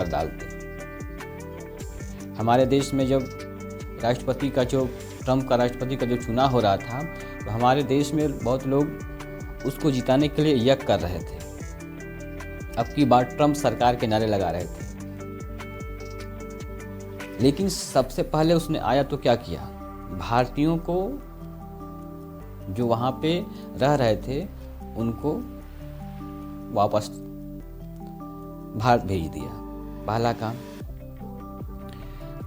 कर डालते। हमारे देश में जब राष्ट्रपति का जो ट्रम्प का राष्ट्रपति का जो चुनाव हो रहा था, तो हमारे देश में बहुत लोग उसको जिताने के लिए यज्ञ कर रहे थे। अब की बार ट्रम्प सरकार के नारे लगा रहे थे। लेकिन सबसे पहले उसने आया तो क्या किया, भारतीयों को जो वहाँ पे रह रहे थे उनको वापस भारत भेज दिया, पहला काम।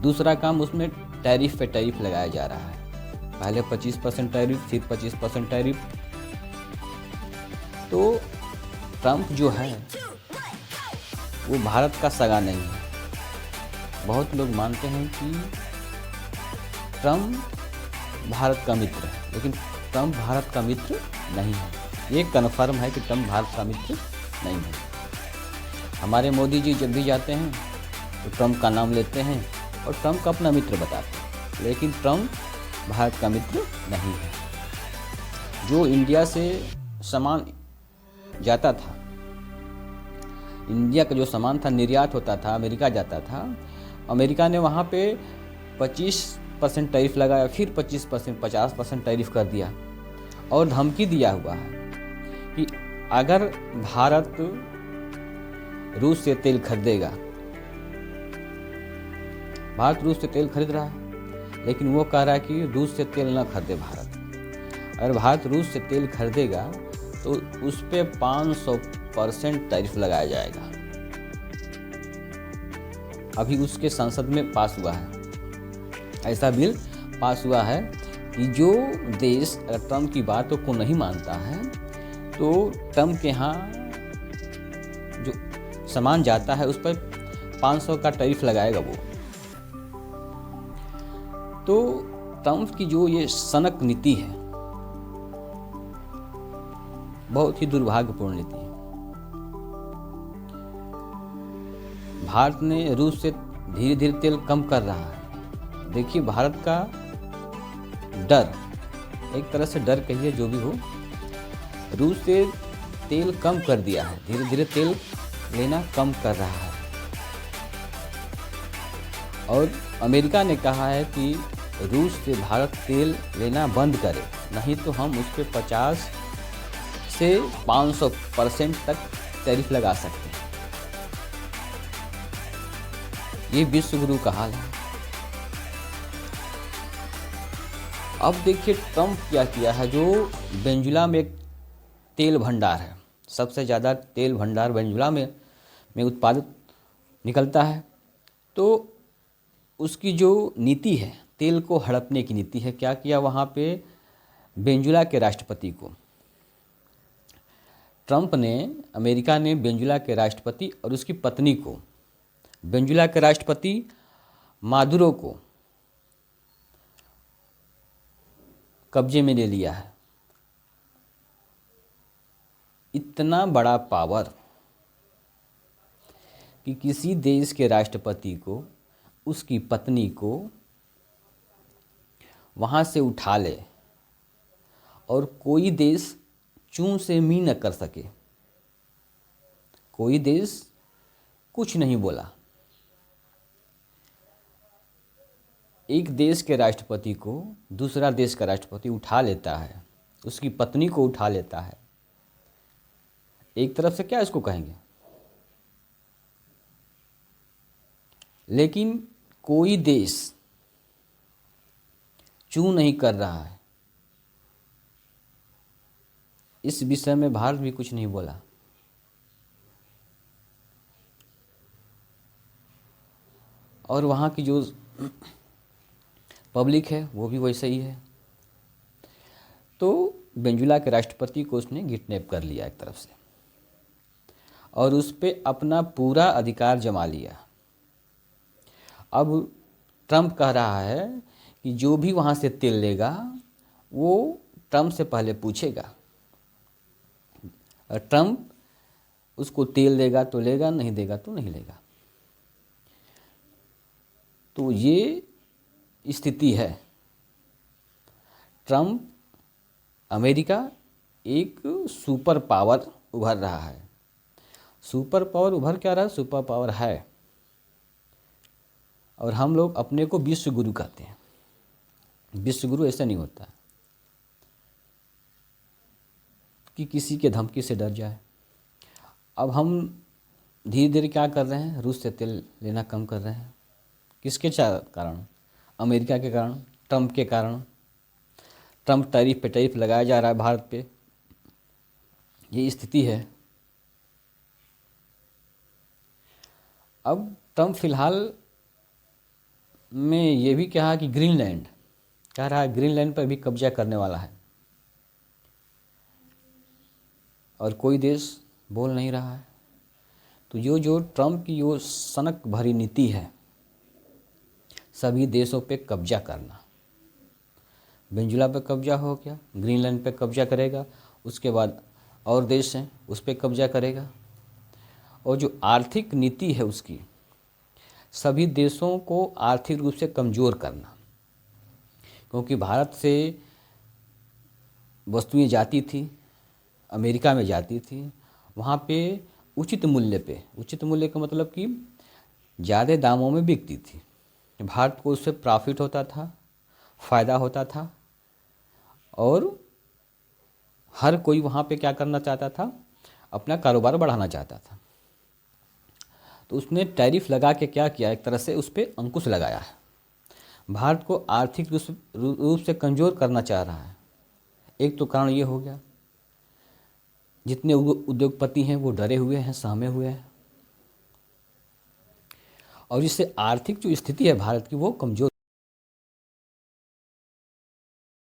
दूसरा काम, उसमें टैरिफ पे टैरिफ लगाया जा रहा है। पहले 25% टैरिफ, फिर 25% टैरिफ। तो ट्रम्प जो है वो भारत का सगा नहीं है। बहुत लोग मानते हैं कि ट्रम्प भारत का मित्र है, लेकिन ट्रम्प भारत का मित्र नहीं है। ये कन्फर्म है कि ट्रम्प भारत का मित्र नहीं है। हमारे मोदी जी जब भी जाते हैं तो ट्रम्प का नाम लेते हैं और ट्रम्प का अपना मित्र बताते हैं, लेकिन ट्रम्प भारत का मित्र नहीं है। जो इंडिया से सामान जाता था, इंडिया का जो सामान था निर्यात होता था, अमेरिका जाता था, अमेरिका ने वहाँ पे 25% टैरिफ लगाया, फिर 25%, 50% टैरिफ कर दिया और धमकी दिया हुआ है कि अगर भारत रूस से तेल खरीदेगा, भारत रूस से तेल खरीद रहा है, लेकिन वो कह रहा है कि रूस से तेल ना खरीदे भारत। अगर भारत रूस से तेल खरीदेगा तो उस पर 500% टैरिफ लगाया जाएगा। अभी उसके संसद में पास हुआ है, ऐसा बिल पास हुआ है कि जो देश अगर ट्रम्प की बातों को नहीं मानता है तो ट्रम्प के यहाँ जो सामान जाता है उस पर 500 का टैरिफ लगाएगा वो। तो ट्रम्प की जो ये सनक नीति है, बहुत ही दुर्भाग्यपूर्ण नीति है। भारत ने रूस से धीरे धीरे तेल कम कर रहा है। देखिए, भारत का डर, एक तरह से डर कहिए जो भी हो, रूस से तेल कम कर दिया है, धीरे धीरे तेल लेना कम कर रहा है। और अमेरिका ने कहा है कि रूस से भारत तेल लेना बंद करे, नहीं तो हम उस पर 50 से 500% तक टैरिफ लगा सकते हैं। ये विश्व गुरु का हाल है। अब देखिए ट्रम्प क्या किया है। जो वेनेजुएला में एक तेल भंडार है, सबसे ज़्यादा तेल भंडार वेनेजुएला में उत्पादित निकलता है, तो उसकी जो नीति है, तेल को हड़पने की नीति है। क्या किया वहाँ पे, वेनेजुएला के राष्ट्रपति को ट्रम्प ने, अमेरिका ने वेनेजुएला के राष्ट्रपति और उसकी पत्नी को, वेनेजुएला के राष्ट्रपति मादुरो को कब्जे में ले लिया है। इतना बड़ा पावर कि किसी देश के राष्ट्रपति को, उसकी पत्नी को वहाँ से उठा ले और कोई देश चूं से मी न कर सके, कोई देश कुछ नहीं बोला। एक देश के राष्ट्रपति को दूसरा देश का राष्ट्रपति उठा लेता है, उसकी पत्नी को उठा लेता है। एक तरफ से क्या इसको कहेंगे, लेकिन कोई देश चूं नहीं कर रहा है। इस विषय में भारत भी कुछ नहीं बोला। और वहाँ की जो पब्लिक है वो भी वैसे ही है। तो वेनेजुएला के राष्ट्रपति को उसने किडनैप कर लिया एक तरफ से, और उस पर अपना पूरा अधिकार जमा लिया। अब ट्रम्प कह रहा है कि जो भी वहाँ से तेल लेगा वो ट्रम्प से पहले पूछेगा। ट्रम्प उसको तेल देगा तो लेगा, नहीं देगा तो नहीं लेगा। तो ये स्थिति है। ट्रम्प, अमेरिका एक सुपर पावर उभर रहा है। सुपर पावर उभर क्या रहा है, सुपर पावर है। और हम लोग अपने को विश्व गुरु कहते हैं। विश्व गुरु ऐसा नहीं होता कि किसी के धमकी से डर जाए। अब हम धीरे धीरे क्या कर रहे हैं, रूस से तेल लेना कम कर रहे हैं। किसके कारण? अमेरिका के कारण, ट्रंप के कारण। ट्रंप टैरिफ पे टैरिफ लगाया जा रहा है भारत पे, ये स्थिति है। अब ट्रंप फिलहाल में ये भी कहा कि ग्रीनलैंड, कह रहा है ग्रीनलैंड पर भी कब्जा करने वाला है, और कोई देश बोल नहीं रहा है। तो जो ट्रंप की जो सनक भरी नीति है, सभी देशों पे कब्जा करना, वेनेजुएला पे कब्जा हो गया, ग्रीनलैंड पे कब्जा करेगा, उसके बाद और देश हैं उस पे कब्जा करेगा। और जो आर्थिक नीति है उसकी, सभी देशों को आर्थिक रूप से कमज़ोर करना, क्योंकि भारत से वस्तुएं जाती थी, अमेरिका में जाती थी, वहाँ पे उचित मूल्य पे, उचित मूल्य का मतलब कि ज़्यादा दामों में बिकती थी, भारत को उससे प्रॉफिट होता था, फ़ायदा होता था, और हर कोई वहाँ पे क्या करना चाहता था, अपना कारोबार बढ़ाना चाहता था। तो उसने टैरिफ लगा के क्या किया, एक तरह से उस पर अंकुश लगाया है। भारत को आर्थिक रूप से कमज़ोर करना चाह रहा है। एक तो कारण ये हो गया, जितने उद्योगपति हैं वो डरे हुए हैं, सहमे हुए हैं, और इससे आर्थिक जो स्थिति है भारत की वो कमज़ोर